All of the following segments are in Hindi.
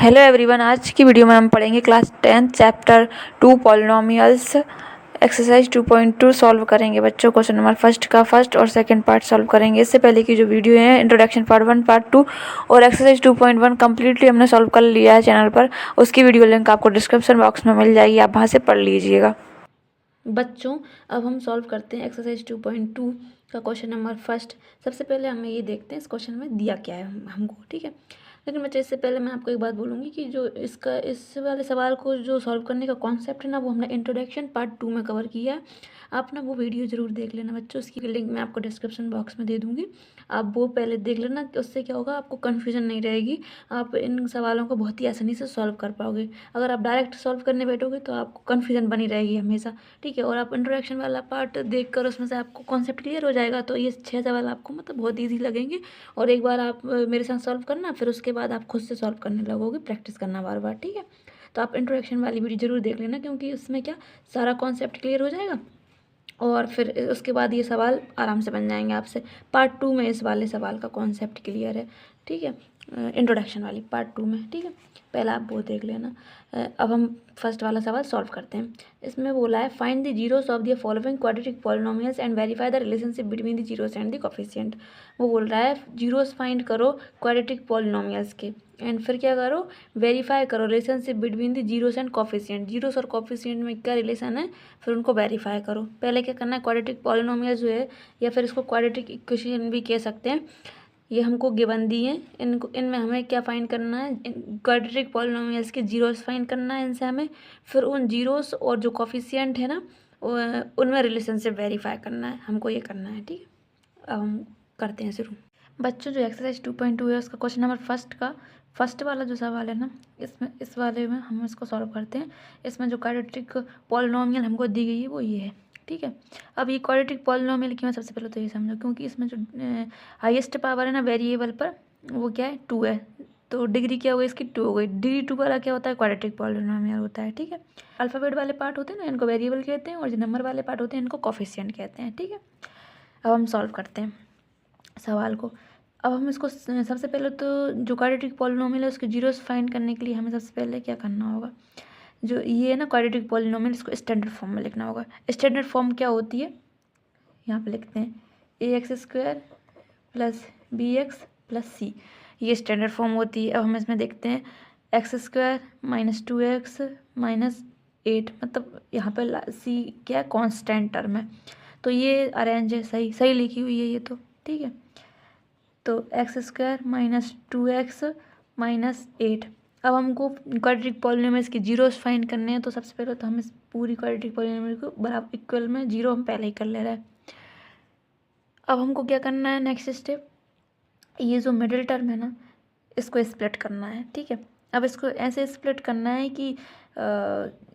हेलो एवरीवन, आज की वीडियो में हम पढ़ेंगे class 10 chapter 2 polynomials exercise 2.2 solve करेंगे। बच्चों क्वेश्चन नंबर फर्स्ट का फर्स्ट और सेकंड पार्ट सॉल्व करेंगे। इससे पहले की जो वीडियो है इंट्रोडक्शन पार्ट 1 पार्ट 2 और एक्सरसाइज 2.1 कम्प्लीटली हमने सॉल्व कर लिया है चैनल पर। उसकी वीडियो लिंक आपको डिस्क्रिप्शन बॉक्स में मिल जाएगी, आप वहाँ से पढ़ लीजिएगा। बच्चों अब हम सॉल्व करते हैं एक्सरसाइज 2.2 का क्वेश्चन नंबर फर्स्ट। सबसे पहले हमें ये देखते हैं इस क्वेश्चन में दिया क्या है हमको, ठीक है। लेकिन बच्चे इससे पहले मैं आपको एक बात बोलूँगी कि जो इस वाले सवाल को जो सॉल्व करने का कॉन्सेप्ट है ना, वो हमने इंट्रोडक्शन पार्ट 2 में कवर किया है। आप ना वो वीडियो ज़रूर देख लेना बच्चों, उसकी लिंक मैं आपको डिस्क्रिप्शन बॉक्स में दे दूँगी। आप वो पहले देख लेना, उससे क्या होगा, आपको कन्फ्यूजन नहीं रहेगी। आप इन सवालों को बहुत ही आसानी से सॉल्व कर पाओगे। अगर आप डायरेक्ट सॉल्व करने बैठोगे तो आपको कन्फ्यूजन बनी रहेगी हमेशा, ठीक है। और आप इंट्रोडक्शन वाला पार्ट देखकर उसमें से आपको कॉन्सेप्ट क्लियर हो जाएगा, तो ये 6 सवाल आपको मतलब बहुत ईजी लगेंगे। और एक बार आप मेरे साथ सॉल्व करना, फिर उसके बाद आप खुद से सॉल्व करने लगोगे, प्रैक्टिस करना बार बार, ठीक है। तो आप इंट्रोडक्शन वाली वीडियो जरूर देख लेना, क्योंकि उसमें क्या सारा कॉन्सेप्ट क्लियर हो जाएगा और फिर उसके बाद ये सवाल आराम से बन जाएंगे आपसे। पार्ट 2 में इस वाले सवाल का कॉन्सेप्ट क्लियर है, ठीक है, इंट्रोडक्शन वाली पार्ट 2 में, ठीक है। पहला आप वो देख लेना। अब हम फर्स्ट वाला सवाल सॉल्व करते हैं। इसमें बोला है find the zeros of the following quadratic polynomials and verify the relationship between the zeros and the coefficient. वो बोल रहा है जीरोस फाइंड करो क्वाड्रेटिक पॉलिनोमियल्स के, एंड फिर क्या करो, वेरीफाई करो relationship between the zeros and coefficient. Zeros और कोफिशिएंट में क्या रिलेशन है, फिर उनको वेरीफाई करो। पहले क्या करना है, क्वाड्रेटिक पॉलिनोमियल्स जो है या फिर इसको क्वाड्रेटिक इक्वेशन भी कह सकते हैं, ये हमको गिवन दी है। इनको इनमें हमें क्या फाइंड करना है, क्वाड्रेटिक पॉलिनोमियल्स के जीरोस फाइंड करना है इनसे हमें। फिर उन जीरोस और जो कोफिशिएंट है ना, उनमें रिलेशनशिप वेरीफाई करना है, हमको ये करना है, ठीक है। अब हम करते हैं शुरू। बच्चों जो एक्सरसाइज 2.2 है उसका क्वेश्चन नंबर फर्स्ट वाला जो सवाल है ना, इस वाले में हम इसको सॉल्व करते हैं। इसमें जो क्वाड्रेटिक पॉलिनोमियल हमको दी गई है वो ये है, ठीक है। अब ये क्वाड्रेटिक पॉलिनोमियल की मैं सबसे पहले तो ये समझो, क्योंकि इसमें जो हाईएस्ट पावर है ना वेरिएबल पर, वो क्या है, 2 है। तो डिग्री क्या हो गई इसकी, 2 हो गई। डिग्री 2 वाला क्या होता है, क्वाड्रेटिक पॉलिनोमियल होता है, ठीक है। अल्फ़ाबेट वाले पार्ट होते हैं ना, इनको वेरिएबल कहते हैं, और जो नंबर वाले पार्ट होते हैं इनको कोफिशिएंट कहते हैं, ठीक है। अब हम सॉल्व करते हैं सवाल को। अब हम इसको सबसे पहले तो जो क्वाड्रेटिक पॉलिनोमियल है उसके जीरोस फाइंड करने के लिए हमें सबसे पहले क्या करना होगा, जो ये है ना क्वाड्रेटिक पॉलिनोमियल, इसको स्टैंडर्ड फॉर्म में लिखना होगा। स्टैंडर्ड फॉर्म क्या होती है, यहाँ पे लिखते हैं ax² प्लस bx प्लस सी, ये स्टैंडर्ड फॉर्म होती है। अब हम इसमें देखते हैं x² माइनस 2x माइनस 8, मतलब यहाँ पे सी क्या है, कॉन्स्टेंट टर्म है, तो ये अरेंज है, सही सही लिखी हुई है ये तो, ठीक है। तो x² माइनस 2x माइनस 8। अब हमको क्वाड्रेटिक पॉलिनोमियल्स के जीरोस फाइंड करने हैं, तो सबसे पहले तो हम इस पूरी क्वाड्रेटिक पॉलिनोमियल को बराबर इक्वल में जीरो हम पहले ही कर ले रहे हैं। अब हमको क्या करना है, नेक्स्ट स्टेप, ये जो मिडिल टर्म है ना, इसको स्प्लिट करना है, ठीक है। अब इसको ऐसे स्प्लिट करना है कि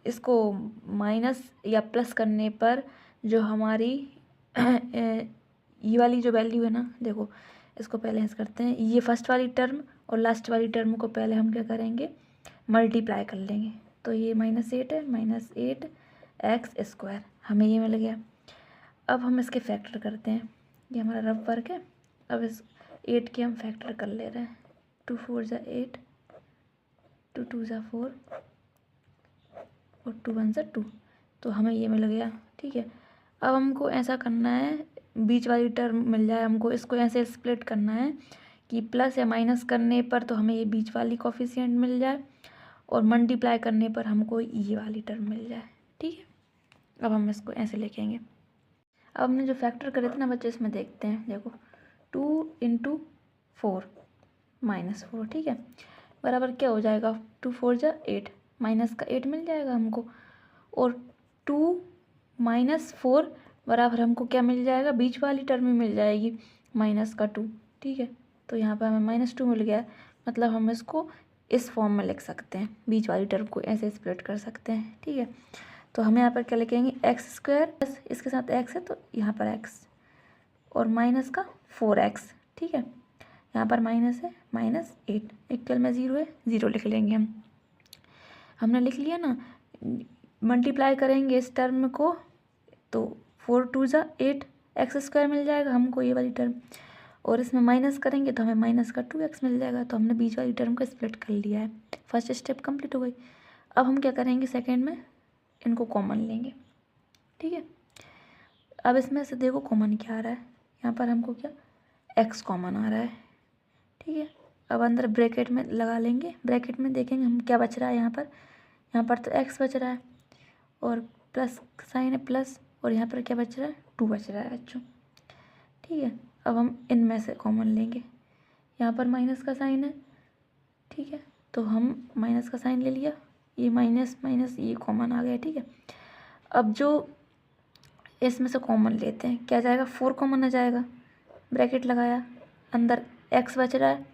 इसको माइनस या प्लस करने पर जो हमारी ये वाली जो वैल्यू है ना, देखो इसको पहले ऐसे करते हैं, ये फर्स्ट वाली टर्म और लास्ट वाली टर्म को पहले हम क्या करेंगे, मल्टीप्लाई कर लेंगे। तो ये -8 है, -8x², हमें ये मिल गया। अब हम इसके फैक्टर करते हैं, ये हमारा रफ वर्क है। अब इस 8 के हम फैक्टर कर ले रहे हैं, 2 4 ज़ा 8, 2 2 ज़ा 4 और 2 1 ज़ा 2, तो हमें ये मिल गया, ठीक है। अब हमको ऐसा करना है, बीच वाली टर्म मिल जाए हमको, इसको ऐसे स्प्लिट करना है कि प्लस या माइनस करने पर तो हमें ये बीच वाली कोफिशिएंट मिल जाए, और मल्टीप्लाई करने पर हमको ये वाली टर्म मिल जाए, ठीक है। अब हम इसको ऐसे लिखेंगे। अब हमने जो फैक्टर करे थे ना बच्चे, इसमें देखते हैं, देखो 2 × 4 -4, ठीक है, बराबर क्या हो जाएगा, 2 4 ज़ा 8, माइनस का 8 मिल जाएगा हमको, और 2 - 4 बराबर हमको क्या मिल जाएगा, बीच वाली टर्म में मिल जाएगी माइनस का 2, ठीक है। तो यहाँ पर हमें -2 मिल गया, मतलब हम इसको इस फॉर्म में लिख सकते हैं, बीच वाली टर्म को ऐसे स्प्लिट कर सकते हैं, ठीक है। तो हम यहाँ पर क्या लिखेंगे, x², इसके साथ x है तो यहाँ पर x, और माइनस का 4x, ठीक है। यहाँ पर माइनस है, -8, इक्वल में 0 है, 0 लिख लेंगे हम। हमने लिख लिया ना, मल्टीप्लाई करेंगे इस टर्म को, तो 4 2 ज़ा 8 x² मिल जाएगा हमको, ये वाली टर्म, और इसमें माइनस करेंगे तो हमें माइनस का 2x मिल जाएगा। तो हमने बीच वाली टर्म को स्प्लिट कर लिया है, फर्स्ट स्टेप कंप्लीट हो गई। अब हम क्या करेंगे, सेकेंड में इनको कॉमन लेंगे, ठीक है। अब इसमें से देखो कॉमन क्या आ रहा है, यहाँ पर हमको क्या x कॉमन आ रहा है, ठीक है। अब अंदर ब्रैकेट में लगा लेंगे, ब्रैकेट में देखेंगे हम क्या बच रहा है, यहाँ पर तो x बच रहा है और प्लस साइन है प्लस, और यहाँ पर क्या बच रहा है 2 बच रहा है बच्चों, ठीक है। अब हम इनमें से कॉमन लेंगे, यहाँ पर माइनस का साइन है, ठीक है, तो हम माइनस का साइन ले लिया, ये माइनस माइनस ये कॉमन आ गया, ठीक है। अब जो इसमें से कॉमन लेते हैं, क्या जाएगा 4 कॉमन आ जाएगा, ब्रैकेट लगाया, अंदर x बच रहा है,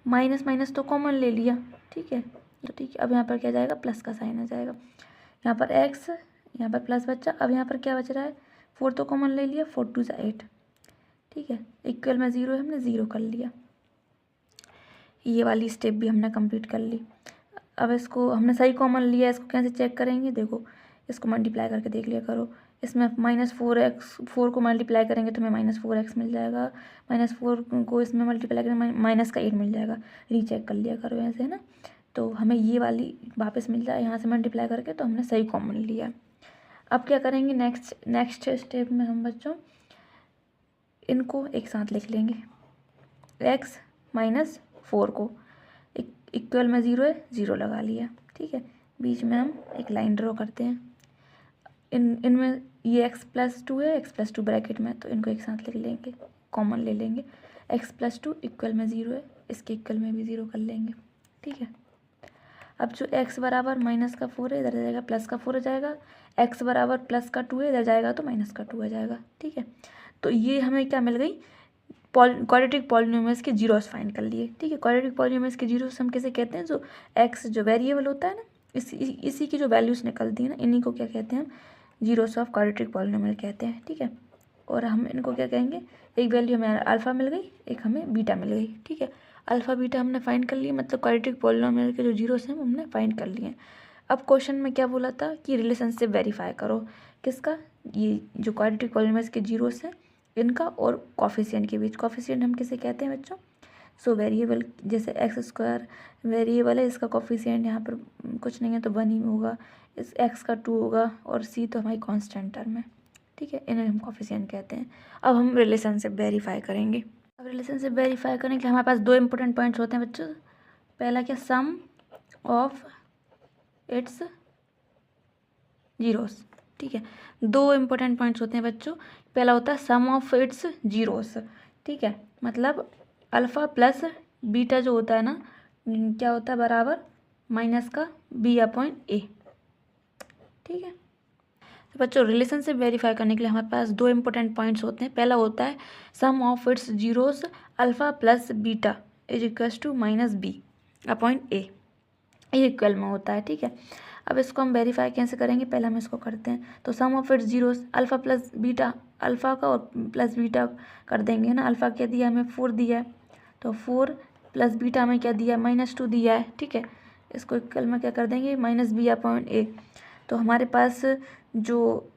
माइनस माइनस तो कॉमन ले लिया, ठीक है। तो ठीक है, अब यहाँ पर क्या जाएगा प्लस का साइन आ जाएगा, यहाँ पर x, यहाँ पर प्लस बचा। अब यहाँ पर क्या बच रहा है 4 तो कॉमन ले लिया, 4 2 8, ठीक है। इक्वल में 0 है, हमने 0 कर लिया, ये वाली स्टेप भी हमने कंप्लीट कर ली। अब इसको हमने सही कॉमन लिया, इसको कैसे चेक करेंगे, देखो इसको मल्टीप्लाई करके देख लिया करो, इसमें -4 को मल्टीप्लाई करेंगे तो हमें -4x मिल जाएगा, -4 को इसमें मल्टीप्लाई करेंगे माइनस का 8 मिल जाएगा, रीचेक कर लिया करो ऐसे, है ना। तो हमें ये वाली वापस मिल जाए यहाँ से मल्टीप्लाई करके, तो हमने सही कॉमन लिया। अब क्या करेंगे, नेक्स्ट स्टेप में हम बच्चों इनको एक साथ लिख लेंगे, x -4 को इक्वल में 0 है, 0 लगा लिया, ठीक है। बीच में हम एक लाइन ड्रॉ करते हैं, इनमें ये x + 2 है, x + 2 ब्रैकेट में, तो इनको एक साथ लिख लेंगे, कॉमन ले लेंगे, x + 2 इक्वल में 0 है, इसके इक्वल में भी 0 कर लेंगे, ठीक है। अब जो x बराबर -4 है, इधर जाएगा प्लस का 4 हो जाएगा, x बराबर +2 है, इधर जाएगा तो -2 आ जाएगा, ठीक है। तो ये हमें क्या मिल गई, क्वाड्रेटिक पॉलिनोमियल्स के जीरोस फाइंड कर लिए, ठीक है। क्वाड्रेटिक पॉलिनोमियल्स के जीरोस हम कैसे कहते हैं, जो x जो वेरिएबल होता है ना, इसी की जो वैल्यूज निकलती है ना, इन्हीं को क्या कहते हैं हम, जीरोस ऑफ क्वाड्रेटिक पॉलिनोमियल कहते हैं, ठीक है। और हम इनको क्या कहेंगे, एक वैल्यू हमें अल्फ़ा मिल गई, एक हमें बीटा मिल गई, ठीक है। अल्फ़ा बीटा हमने फाइंड कर लिए, मतलब क्वाड्रेटिक पॉलिनोमियल के जो जीरोस हैं हमने फाइंड कर लिए। अब क्वेश्चन में क्या बोला था कि रिलेशनशिप वेरीफाई करो, किसका, ये जो क्वाड्रेटिक पॉलिनोमियल्स के जीरोस हैं इनका और कॉफिशिएंट के बीच। कॉफिशिएंट हम किसे कहते हैं बच्चों, सो वेरिएबल, जैसे x² वेरिएबल है, इसका कॉफिशिएंट यहाँ पर कुछ नहीं है तो 1 ही होगा, इस x का 2 होगा, और c तो हमारी कांस्टेंट टर्म है, ठीक है, इन्हें हम कॉफिशिएंट कहते हैं। अब हम रिलेशनशिप वेरीफाई करेंगे। अब रिलेशनशिप वेरीफाई करने के लिए हमारे पास 2 इंपॉर्टेंट पॉइंट्स होते हैं बच्चों। पहला क्या, सम ऑफ इट्स जीरोस, ठीक है। 2 इंपॉर्टेंट पॉइंट्स होते हैं बच्चों, पहला होता है सम ऑफ इट्स जीरोस, ठीक है, मतलब अल्फ़ा प्लस बीटा जो होता है ना, क्या होता है बराबर -b/a, ठीक है। तो बच्चों रिलेशनशिप वेरीफाई करने के लिए हमारे पास 2 इंपॉर्टेंट पॉइंट्स होते हैं। पहला होता है sum of its zeros alpha plus beta is equals to -b/a, ये इक्वल में होता है, ठीक है। अब इसको हम वेरीफाई कैसे करेंगे, पहले हम इसको करते हैं। तो sum of its zeros alpha plus beta, alpha का और प्लस बीटा कर देंगे ना, अल्फ़ा क्या दिया हमें 4 दिया है, तो 4 प्लस बीटा में क्या दिया -2 दिया है, ठीक है। इसको इक्वल में क्या कर देंगे -b/a। तो हमारे पास जो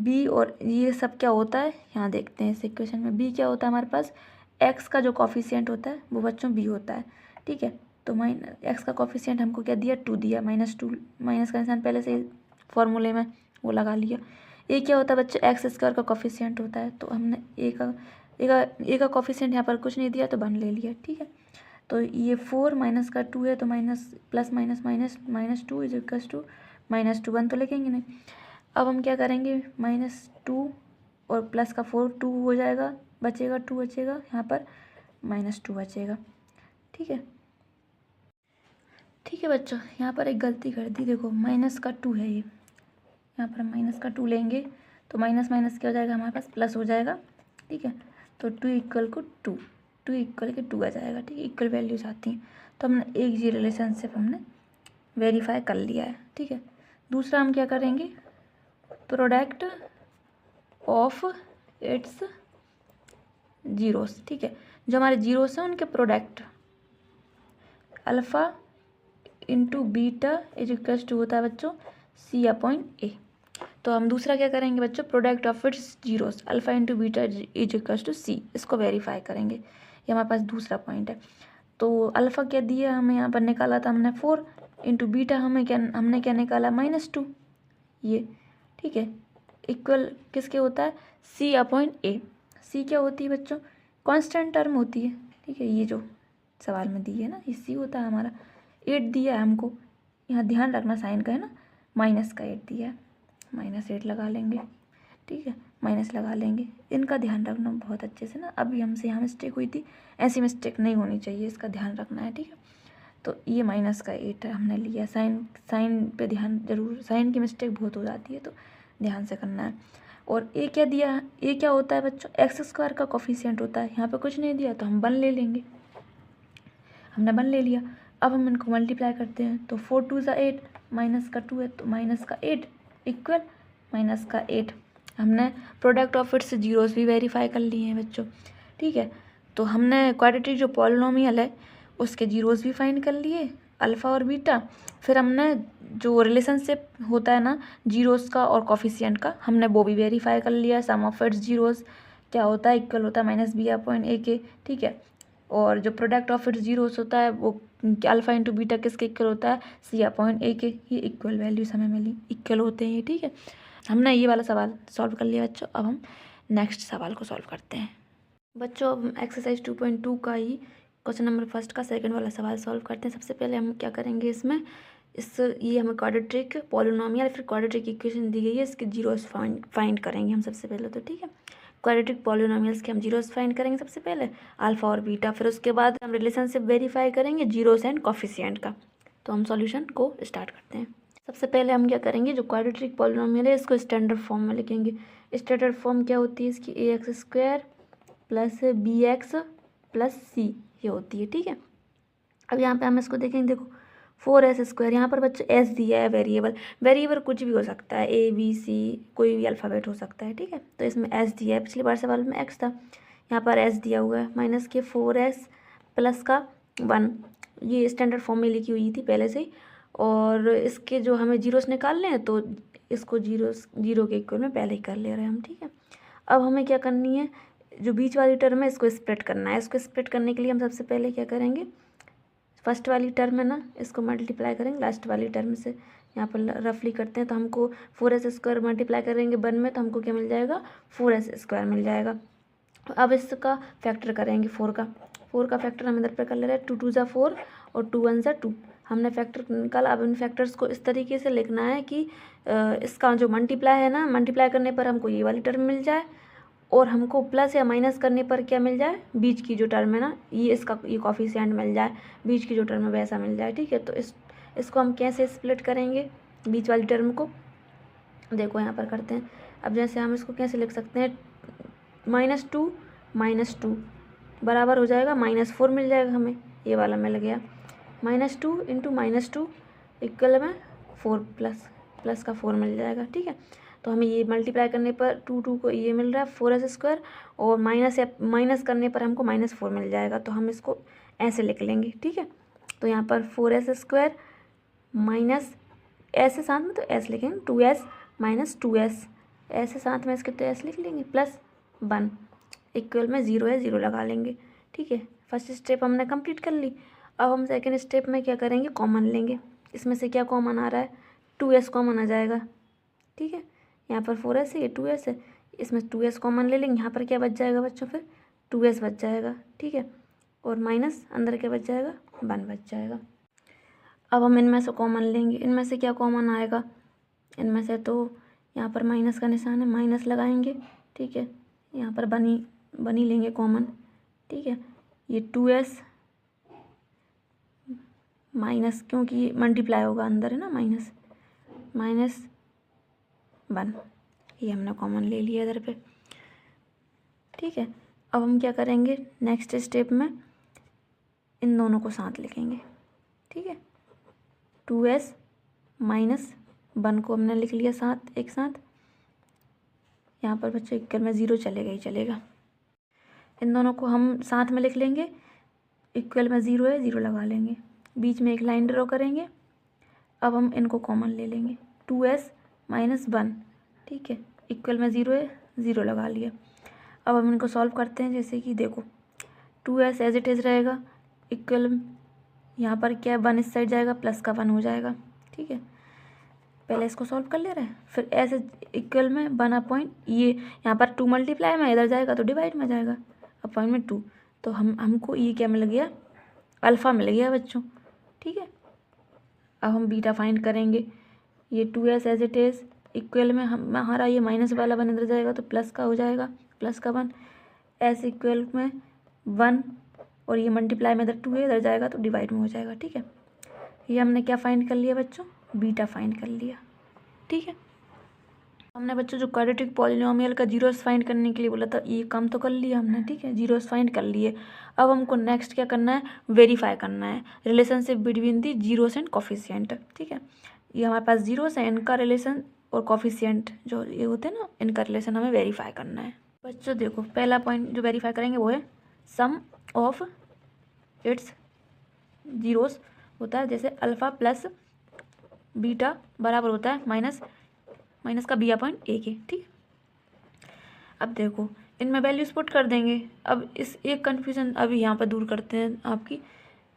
b और ये सब क्या होता है, यहाँ देखते हैं इस इक्वेशन में b क्या होता है, हमारे पास x का जो कॉफिशिएंट होता है वो बच्चों b होता है, ठीक है। तो x का कॉफिशिएंट हमको क्या दिया 2 दिया, -2, माइनस का निशान पहले से फॉर्मूले में वो लगा लिया। a क्या होता है बच्चों, x² का कॉफिशिएंट होता है, तो हमने a का कॉफिशिएंट यहाँ पर कुछ नहीं दिया तो 1 ले लिया, ठीक है। तो ये 4 माइनस का 2 है, तो -2 इज इक्वल्स टू -2, 1 तो लिखेंगे नहीं। अब हम क्या करेंगे, -2 और प्लस का 4 2 हो जाएगा, बचेगा 2 बचेगा, यहाँ पर -2 बचेगा, ठीक है। ठीक है बच्चों, यहाँ पर एक गलती कर दी, देखो माइनस का 2 है, ये यहाँ पर माइनस का 2 लेंगे तो माइनस माइनस क्या हो जाएगा, हमारे पास प्लस हो जाएगा, ठीक है। तो 2 इक्वल को 2 इक्वल के 2 आ जाएगा, ठीक है, इक्वल वैल्यूज आती हैं। तो हमने एक जी रिलेशनशिप हमने वेरीफाई कर लिया है, ठीक है। दूसरा हम क्या करेंगे, प्रोडक्ट ऑफ इट्स जीरोस, ठीक है, जो हमारे जीरोस हैं उनके product, alpha into beta is equals to होता है बच्चों c/a। तो हम दूसरा क्या करेंगे बच्चों, product of its zeros alpha into beta is equals to C, इसको वेरीफाई करेंगे। ये हमारे पास दूसरा पॉइंट है। तो अल्फ़ा क्या दिया हमें, यहाँ पर निकाला था हमने 4 इंटू बीटा हमने क्या निकाला -2, ये ठीक है, इक्वल किसके होता है, सी अपॉन ए। सी क्या होती है बच्चों, कांस्टेंट टर्म होती है, ठीक है, ये जो सवाल में दी है ना, ये सी होता है हमारा। 8 दिया है हमको, यहाँ ध्यान रखना साइन का है ना, माइनस का 8 दिया है, -8 लगा लेंगे, ठीक है, माइनस लगा लेंगे। इनका ध्यान रखना बहुत अच्छे से ना, अभी हमसे यहाँ मिस्टेक हुई थी, ऐसी मिस्टेक नहीं होनी चाहिए, इसका ध्यान रखना है, ठीक है। तो ये -8 है हमने लिया, साइन पे ध्यान जरूर, साइन की मिस्टेक बहुत हो जाती है तो ध्यान से करना है। और ए क्या दिया है, ए क्या होता है बच्चों, x² का कोफिशिएंट होता है। यहाँ पे कुछ नहीं दिया तो हम 1 ले लेंगे, हमने 1 ले लिया। अब हम इनको मल्टीप्लाई करते हैं तो 4 2 ज़ा 8, माइनस का 2 है तो -8 इक्वल -8। हमने प्रोडक्ट ऑफ इट्स जीरोस भी वेरीफाई कर लिए हैं बच्चों, ठीक है। तो हमने क्वाड्रेटिक जो पॉलिनोमियल है उसके जीरोस भी फाइंड कर लिए, अल्फ़ा और बीटा। फिर हमने जो रिलेशनशिप होता है ना जीरोस का और कोफिशिएंट का, हमने वो भी वेरीफाई कर लिया। सम ऑफ इट्स जीरोस क्या होता है, इक्वल होता है -b/a के, ठीक है। और जो प्रोडक्ट ऑफ इट्स जीरोस होता है वो अल्फ़ा इंटू बीटा किसके इक्वल होता है, c/a के। ये इक्वल वैल्यूज हमें मिली, इक्वल होते हैं ये, ठीक है। हमने ये वाला सवाल सॉल्व कर लिया बच्चों। अब हम नेक्स्ट सवाल को सॉल्व करते हैं बच्चों। अब एक्सरसाइज 2.2 का ही क्वेश्चन नंबर फर्स्ट का सेकंड वाला सवाल सॉल्व करते हैं। सबसे पहले हम क्या करेंगे इसमें, ये हमें क्वाड्रेटिक पॉलिनोमियल फिर क्वाड्रेटिक इक्वेशन दी गई है, इसके जीरोस फाइंड करेंगे हम सबसे पहले, तो ठीक है। क्वाड्रेटिक पॉलिनोमियल्स के हम जीरोस फाइंड करेंगे सबसे पहले, अल्फ़ा और बीटा। फिर उसके बाद हम रिलेशनशिप वेरीफाई करेंगे जीरोस एंड कोफिशिएंट का। तो हम सॉल्यूशन को स्टार्ट करते हैं। सबसे पहले हम क्या करेंगे, जो क्वाड्रेटिक पॉलिनोमियल है इसको स्टैंडर्ड फॉर्म में लिखेंगे। स्टैंडर्ड फॉर्म क्या होती है इसकी, ax² plus bx plus c, ये होती है, ठीक है। अब यहाँ पे हम इसको देखेंगे, देखो 4s², यहाँ पर बच्चे s दिया है वेरिएबल कुछ भी हो सकता है, a b c कोई भी अल्फ़ाबेट हो सकता है, ठीक है। तो इसमें s दिया है, पिछली बार सवाल में x था, यहाँ पर s दिया हुआ है, माइनस के 4s प्लस का 1, ये स्टैंडर्ड फॉर्म में लिखी हुई थी पहले से ही। और इसके जो हमें जीरोस निकालने हैं तो इसको जीरो के इक्वल में पहले ही कर ले रहे हैं हम, ठीक है। अब हमें क्या करनी है, जो बीच वाली टर्म है इसको स्प्लिट करना है। इसको स्प्लिट करने के लिए हम सबसे पहले क्या करेंगे, फर्स्ट वाली टर्म है ना इसको मल्टीप्लाई करेंगे लास्ट वाली टर्म से। यहाँ पर रफली करते हैं तो हमको 4s² मल्टीप्लाई करेंगे 1 में तो हमको क्या मिल जाएगा, 4s² मिल जाएगा। अब इसका फैक्टर करेंगे 4 का फैक्टर हम इधर पर कर ले रहे हैं, 2 2 ज़ा 4 और 2 1 ज़ा 2, हमने फैक्टर निकाला। अब इन फैक्टर्स को इस तरीके से लिखना है कि इसका जो मल्टीप्लाई है ना, मल्टीप्लाई करने पर हमको ये वाली टर्म मिल जाए और हमको प्लस या माइनस करने पर क्या मिल जाए, बीच की जो टर्म है ना, ये इसका ये कोफिशिएंट मिल जाए, बीच की जो टर्म है वैसा मिल जाए, ठीक है। तो इसको हम कैसे स्प्लिट करेंगे बीच वाली टर्म को, देखो यहाँ पर करते हैं। अब जैसे हम इसको कैसे लिख सकते हैं, -2 बराबर हो जाएगा -4 मिल जाएगा हमें, ये वाला मिल गया। -2 इंटू -2 इक्वल में 4 प्लस का 4 मिल जाएगा, ठीक है। तो हमें ये मल्टीप्लाई करने पर 2 को ये मिल रहा है 4s² और माइनस करने पर हमको -4 मिल जाएगा, तो हम इसको ऐसे लिख लेंगे, ठीक है। तो यहाँ पर 4s² माइनस ऐसे साथ में तो s लिखेंगे, 2s माइनस 2s, ऐसे साथ में इसके तो s लिख लेंगे, प्लस 1 इक्वल में 0 है, 0 लगा लेंगे, ठीक है। फर्स्ट स्टेप हमने कंप्लीट कर ली। अब हम सेकेंड स्टेप में क्या करेंगे, कॉमन लेंगे। इसमें से क्या कॉमन आ रहा है, 2s कॉमन आ जाएगा, ठीक है। यहाँ पर 4s है, ये 2s है, इसमें 2s कॉमन ले लेंगे। यहाँ पर क्या बच जाएगा बच्चों, फिर 2s बच जाएगा, ठीक है। और माइनस अंदर क्या बच जाएगा, 1 बच जाएगा। अब हम इनमें से कॉमन लेंगे, इनमें से क्या कॉमन आएगा, इनमें से तो यहाँ पर माइनस का निशान है, माइनस लगाएंगे, ठीक है। यहाँ पर बनी लेंगे कॉमन, ठीक है। ये 2s माइनस, क्योंकि मल्टीप्लाई होगा अंदर है ना, माइनस 1, ये हमने कॉमन ले लिया इधर पे, ठीक है। अब हम क्या करेंगे, नेक्स्ट स्टेप में इन दोनों को साथ लिखेंगे, ठीक है। 2s माइनस 1 को हमने लिख लिया साथ, एक साथ। यहाँ पर बच्चों इक्वल में 0 चलेगा ही चलेगा, इन दोनों को हम साथ में लिख लेंगे। इक्वल में 0 है, 0 लगा लेंगे, बीच में एक लाइन ड्रॉ करेंगे। अब हम इनको कॉमन ले लेंगे, 2s माइनस 1 ठीक है, इक्वल में 0 है, 0 लगा लिया। अब हम इनको सॉल्व करते हैं। जैसे कि देखो 2s एज इट इज़ रहेगा, इक्वल यहाँ पर क्या है 1 इस साइड जाएगा, प्लस का 1 हो जाएगा। ठीक है, पहले इसको सॉल्व कर ले रहे हैं, फिर ऐसे इक्वल में 1 अपॉइंट ये यहाँ पर 2 मल्टीप्लाई में इधर जाएगा तो डिवाइड में जाएगा, अपॉइंट में 2, तो हमको ये क्या मिल गया, अल्फ़ा मिल गया बच्चों। ठीक है, अब हम बीटा फाइंड करेंगे। ये 2s as it is equal में हमारा ये माइनस वाला 1 इधर जाएगा तो प्लस का हो जाएगा, प्लस का 1, एस इक्वल में 1 और ये मल्टीप्लाई में इधर 2 है, इधर जाएगा तो डिवाइड में हो जाएगा। ठीक है, ये हमने क्या फाइंड कर लिया बच्चों, बीटा फाइंड कर लिया। ठीक है, हमने बच्चों जो क्वाड्रेटिक पॉलिनोमियल का जीरोस फाइंड करने के लिए बोला था, ये काम तो कर लिया हमने। ठीक है, जीरोस फाइंड कर लिए। अब हमको नेक्स्ट क्या करना है, वेरीफाई करना है relationship between the zeros and coefficient. ठीक है, ये हमारे पास जीरोस है, इनका रिलेशन और कॉफिशिएंट जो ये होते हैं ना, इनका रिलेशन हमें वेरीफाई करना है। बच्चों देखो पहला पॉइंट जो वेरीफाई करेंगे वो है सम ऑफ इट्स जीरोस होता है, जैसे अल्फ़ा प्लस बीटा बराबर होता है माइनस का b अपॉइंट a के। ठीक, अब देखो इनमें वैल्यूज पुट कर देंगे। अब इस एक कन्फ्यूज़न अभी यहाँ पर दूर करते हैं आपकी,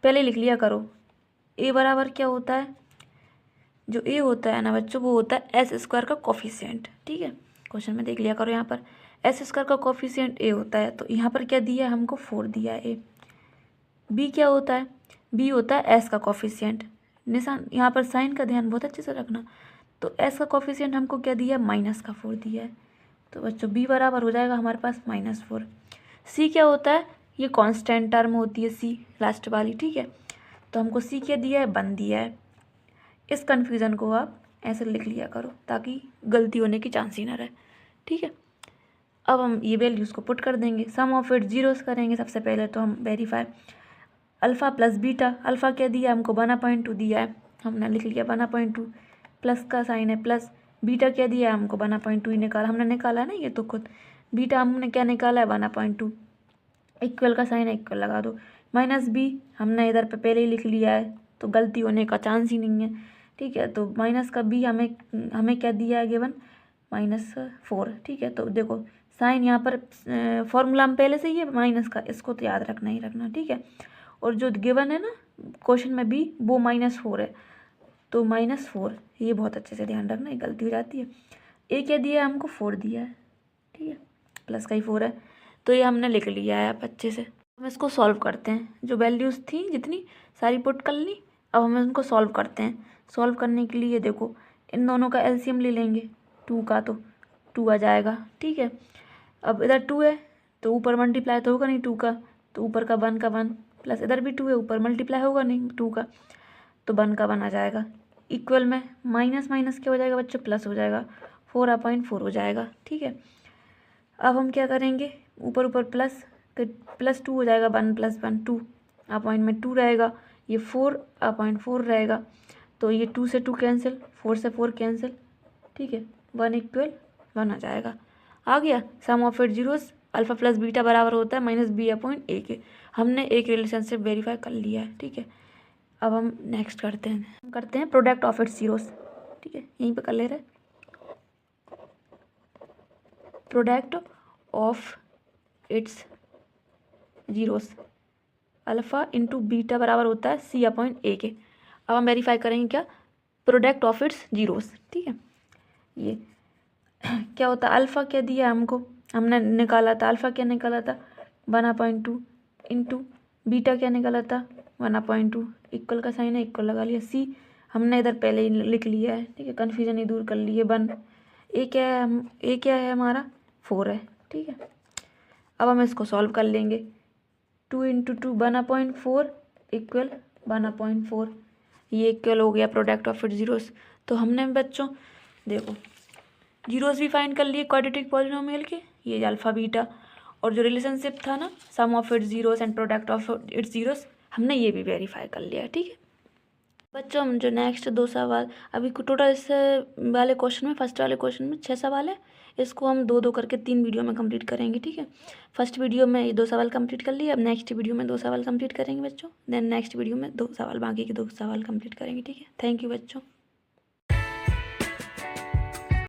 पहले लिख लिया करो a बराबर क्या होता है, जो a होता है ना बच्चों वो होता है एस स्क्वायर का कॉफिशिएंट। ठीक है, क्वेश्चन में देख लिया करो, यहाँ पर एस स्क्वायर का कॉफिशिएंट a होता है, तो यहाँ पर क्या दिया है हमको 4 दिया है a। b क्या होता है, b होता है s का कॉफिशिएंट, निशान यहाँ पर साइन का ध्यान बहुत अच्छे से रखना। तो s का कॉफिशिएंट हमको क्या दिया है, माइनस का 4 दिया है, तो बच्चों b बराबर हो जाएगा हमारे पास -4। c क्या होता है, ये कांस्टेंट टर्म होती है c लास्ट वाली। ठीक है, तो हमको c क्या दिया है, 1 दिया है। इस कन्फ्यूज़न को आप ऐसे लिख लिया करो ताकि गलती होने की चांस ही ना रहे। ठीक है, अब हम ये वैल्यूज़ को पुट कर देंगे, सम ऑफ इट जीरोस करेंगे। सबसे पहले तो हम verify alpha plus beta, alpha क्या दिया है हमको 1/2 दिया है, हमने लिख लिया 1/2, प्लस का साइन है प्लस, बीटा क्या दिया है हमको 1/2 ही निकाला, हमने निकाला ना ये तो खुद, बीटा हमने क्या निकाला है 1/2, इक्वल का साइन है इक्वल लगा दो, माइनस बी हमने इधर पे पहले ही लिख लिया है तो गलती होने का चांस ही नहीं है। ठीक है, तो माइनस का बी हमें क्या दिया है गिवन -4। ठीक है, तो देखो साइन यहाँ पर फॉर्मूला में पहले से ही है माइनस का, इसको तो याद रखना ही रखना। ठीक है, और जो गिवन है ना क्वेश्चन में बी वो -4 है, तो -4 ये बहुत अच्छे से ध्यान रखना, ये गलती हो जाती है। ए क्या दिया है हमको 4 दिया है। ठीक है, प्लस का ही 4 है, तो ये हमने लिख लिया है आप अच्छे से। हम इसको सॉल्व करते हैं, जो वैल्यूज़ थी जितनी सारी पुट कर ली, अब हम इनको सॉल्व करते हैं। सॉल्व करने के लिए देखो इन दोनों का एलसीएम ले लेंगे, 2 का तो 2 आ जाएगा। ठीक है, अब इधर 2 है तो ऊपर मल्टीप्लाई तो होगा नहीं 2 का, तो ऊपर का 1 का 1, प्लस इधर भी 2 है, ऊपर मल्टीप्लाई होगा नहीं 2 का, तो 1 का 1 आ जाएगा। इक्वल में माइनस माइनस क्या हो जाएगा बच्चों, प्लस हो जाएगा, 4/4 हो जाएगा। ठीक है, अब हम क्या करेंगे, ऊपर ऊपर प्लस तो +2 हो जाएगा, 1 + 1 2, अपॉइंट में 2 रहेगा, ये 4/4 रहेगा, तो ये 2 से 2 कैंसिल, 4 से 4 कैंसिल। ठीक है, 1 = 1 आ जाएगा। आ गया sum of it zeros alpha plus beta बराबर होता है -b/a के। हमने एक रिलेशनशिप वेरीफाई कर लिया है। ठीक है, अब हम नेक्स्ट करते हैं प्रोडक्ट ऑफ इट्स जीरोस। ठीक है, यहीं पे कर ले रहे, product of its zeros alpha into beta बराबर होता है c/a के। अब हम वेरीफाई करेंगे क्या, प्रोडक्ट ऑफ इट्स जीरोस। ठीक है, ये क्या होता है, अल्फ़ा क्या दिया हमको, हमने निकाला था अल्फ़ा क्या निकाला था 1/2 इंटू बीटा क्या निकाला था 1/2, इक्वल का साइन है इक्वल लगा लिया, सी हमने इधर पहले ही लिख लिया है। ठीक है, कन्फ्यूजन ही दूर कर लिए। 1 ए क्या है हमारा 4 है। ठीक है, अब हम इसको सॉल्व कर लेंगे, 2 × 2 1/4 इक्वल 1/4, ये इक्वल हो गया प्रोडक्ट ऑफ इट जीरोस। तो हमने बच्चों देखो जीरोस भी फाइंड कर लिए क्वाड्रेटिक पॉलिनोमियल के, ये अल्फ़ा बीटा, और जो रिलेशनशिप था ना sum of its zeros and product of its zeros, हमने ये भी वेरीफाई कर लिया। ठीक है बच्चों, हम जो नेक्स्ट 2 सवाल अभी टोटल इस वाले क्वेश्चन में, फर्स्ट वाले क्वेश्चन में 6 सवाल है, इसको हम 2-2 करके 3 वीडियो में कंप्लीट करेंगे। ठीक है, फर्स्ट वीडियो में ये 2 सवाल कंप्लीट कर लिए, अब नेक्स्ट वीडियो में 2 सवाल कंप्लीट करेंगे बच्चों, देन नेक्स्ट वीडियो में 2 सवाल बाकी के 2 सवाल कंप्लीट करेंगे। ठीक है, थैंक यू बच्चों।